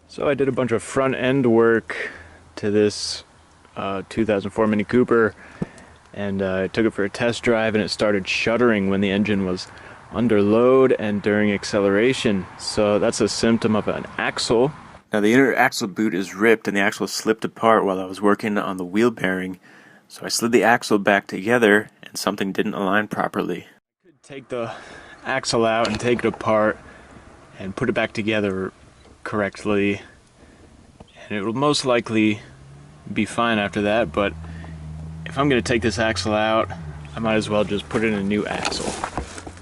So I did a bunch of front end work to this 2004 Mini Cooper, and I took it for a test drive, and it started shuddering when the engine was under load and during acceleration. So that's a symptom of an axle. Now the inner axle boot is ripped and the axle slipped apart while I was working on the wheel bearing. So I slid the axle back together and something didn't align properly. I could take the axle out and take it apart and put it back together correctly, and it will most likely be fine after that, but if I'm going to take this axle out, I might as well just put in a new axle.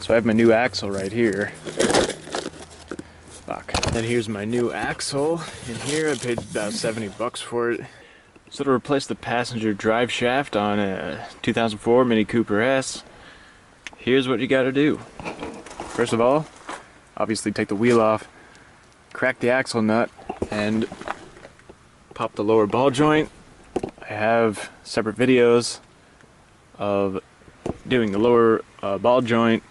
So I have my new axle right here. Fuck. And here's my new axle in here. I paid about $70 for it. So to replace the passenger drive shaft on a 2004 Mini Cooper S, here's what you gotta do. First of all, obviously take the wheel off, crack the axle nut, and pop the lower ball joint. I have separate videos of doing the lower ball joint,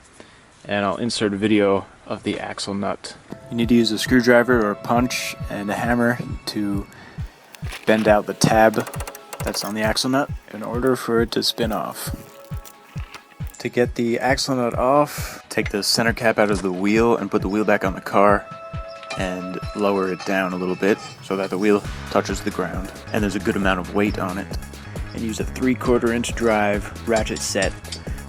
and I'll insert a video of the axle nut. You need to use a screwdriver or a punch and a hammer to bend out the tab that's on the axle nut in order for it to spin off. To get the axle nut off, take the center cap out of the wheel and put the wheel back on the car and lower it down a little bit so that the wheel touches the ground and there's a good amount of weight on it. And use a 3/4 inch drive ratchet set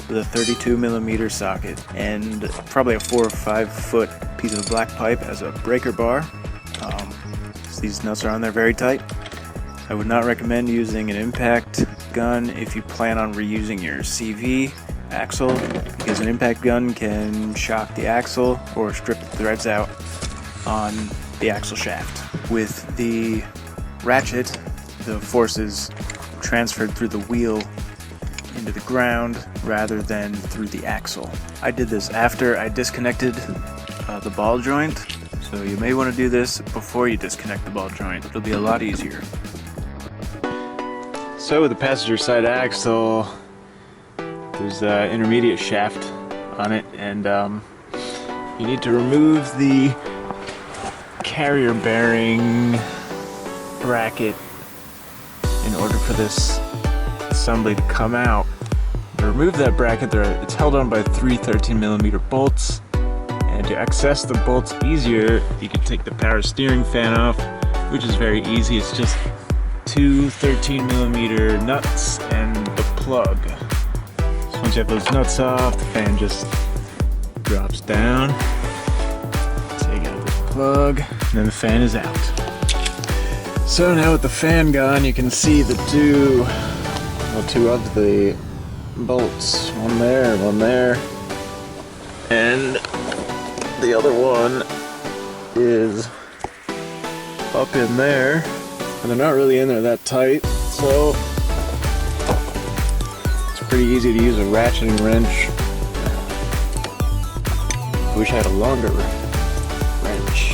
with a 32mm socket and probably a 4 or 5 foot piece of black pipe as a breaker bar. These nuts are on there very tight. I would not recommend using an impact gun if you plan on reusing your CV axle, because an impact gun can shock the axle or strip the threads out on the axle shaft. With the ratchet, the force is transferred through the wheel into the ground rather than through the axle. I did this after I disconnected the ball joint, so you may want to do this before you disconnect the ball joint. It'll be a lot easier. So with the passenger side axle, there's an intermediate shaft on it, and you need to remove the carrier bearing bracket in order for this assembly to come out. To remove that bracket, it's held on by 3 13mm bolts, and to access the bolts easier, you can take the power steering fan off, which is very easy. It's just 2 13mm nuts and the plug. So once you have those nuts off, the fan just drops down. Take out the plug, and then the fan is out. So now with the fan gone, you can see the two of the bolts. One there, and the other one is up in there. And they're not really in there that tight, so it's pretty easy to use a ratcheting wrench. I wish I had a longer wrench.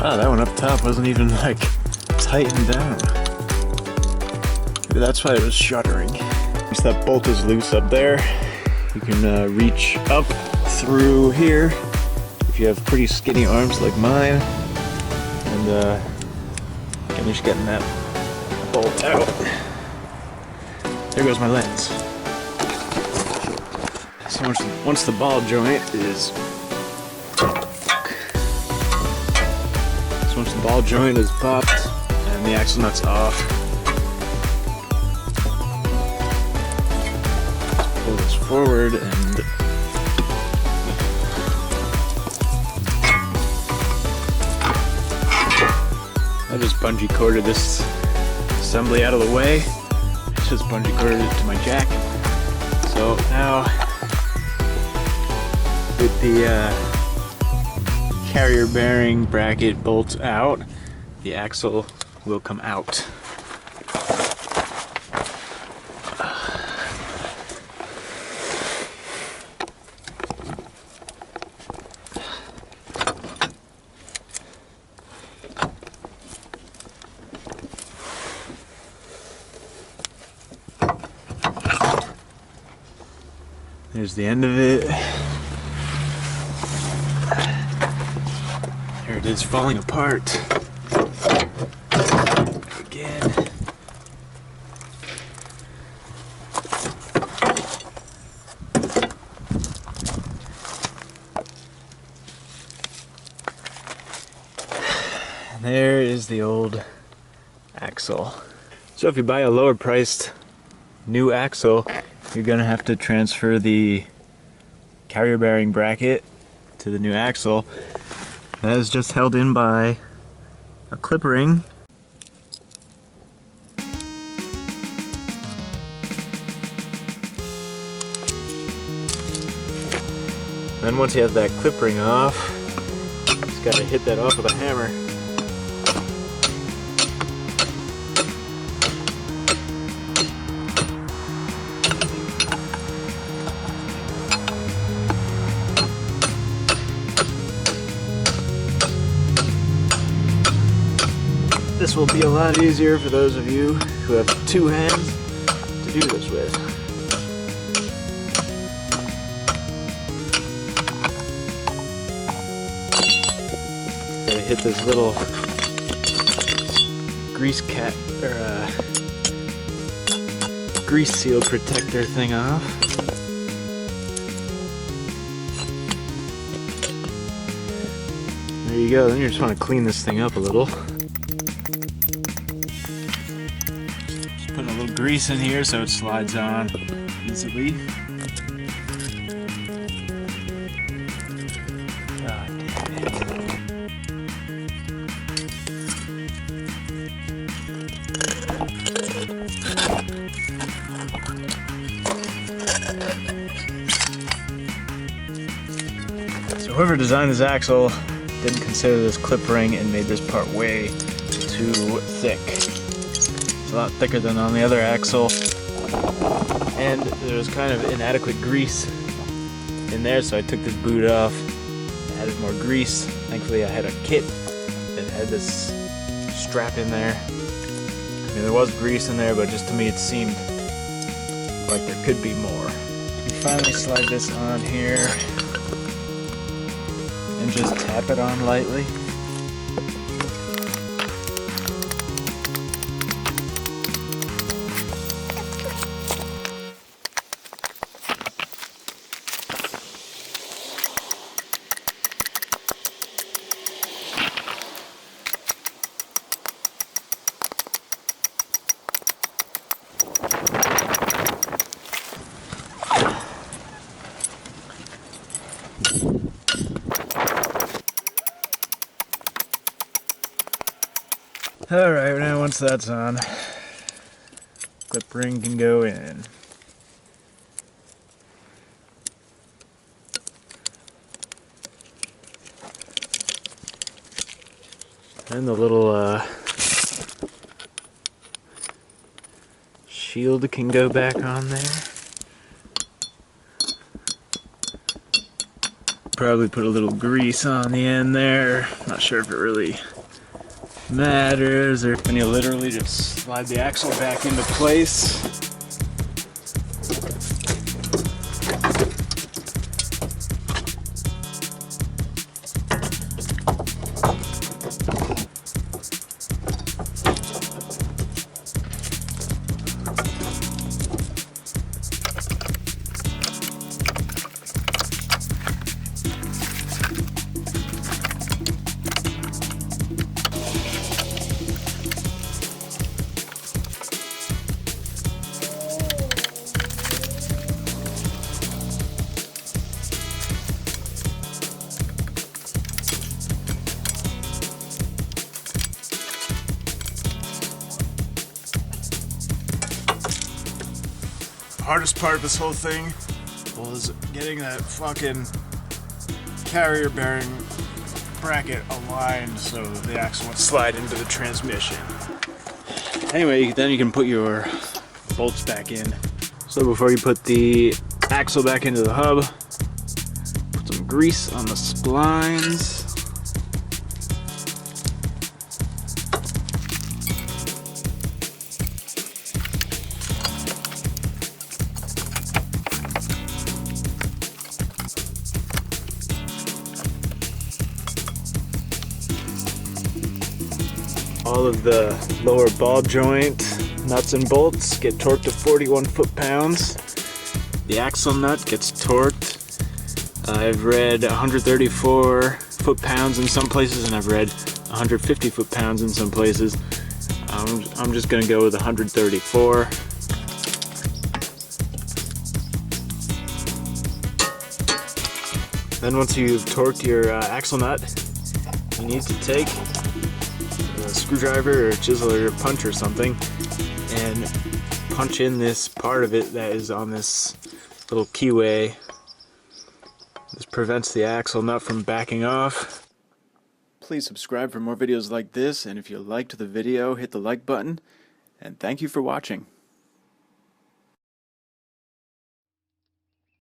Wow, that one up top wasn't even like tightened down. Maybe that's why it was shuddering. Once that bolt is loose up there, you can reach up through here if you have pretty skinny arms like mine, and finish getting that bolt out. There goes my lens. So once the ball joint is once the ball joint is popped and the axle nut's off, let's pull this forward and I just bungee corded this assembly out of the way. Just bungee corded it to my jack. So now the carrier bearing bracket bolts out, the axle will come out. There's the end of it. There it is, falling apart. Again. And there is the old axle. So if you buy a lower priced new axle, you're gonna have to transfer the carrier bearing bracket to the new axle. That is just held in by a clip ring. Then once you have that clip ring off, you just gotta hit that off with a hammer. This will be a lot easier for those of you who have two hands to do this with. Gotta hit this little grease cap or grease seal protector thing off. There you go. Then you just want to clean this thing up a little. Put a little grease in here so it slides on easily. God damn it. So whoever designed this axle didn't consider this clip ring and made this part way too thick. A lot thicker than on the other axle, and there was kind of inadequate grease in there, so I took this boot off, added more grease. Thankfully I had a kit that had this strap in there. I mean, there was grease in there, but just to me it seemed like there could be more. You finally slide this on here and just tap it on lightly. Alright, now once that's on, clip ring can go in. And the little shield can go back on there. Probably put a little grease on the end there. Not sure if it really matters, or and you literally just slide the axle back into place. Hardest part of this whole thing was getting that fucking carrier bearing bracket aligned so the axle won't slide into the transmission. Anyway, then you can put your bolts back in. So before you put the axle back into the hub, put some grease on the splines. All of the lower ball joint nuts and bolts get torqued to 41 foot-pounds. The axle nut gets torqued. I've read 134 foot-pounds in some places, and I've read 150 foot-pounds in some places. I'm just gonna go with 134. Then once you've torqued your axle nut, you need to take a screwdriver or a chisel or a punch or something and punch in this part of it that is on this little keyway. This prevents the axle nut from backing off. Please subscribe for more videos like this, and if you liked the video, hit the like button, and thank you for watching.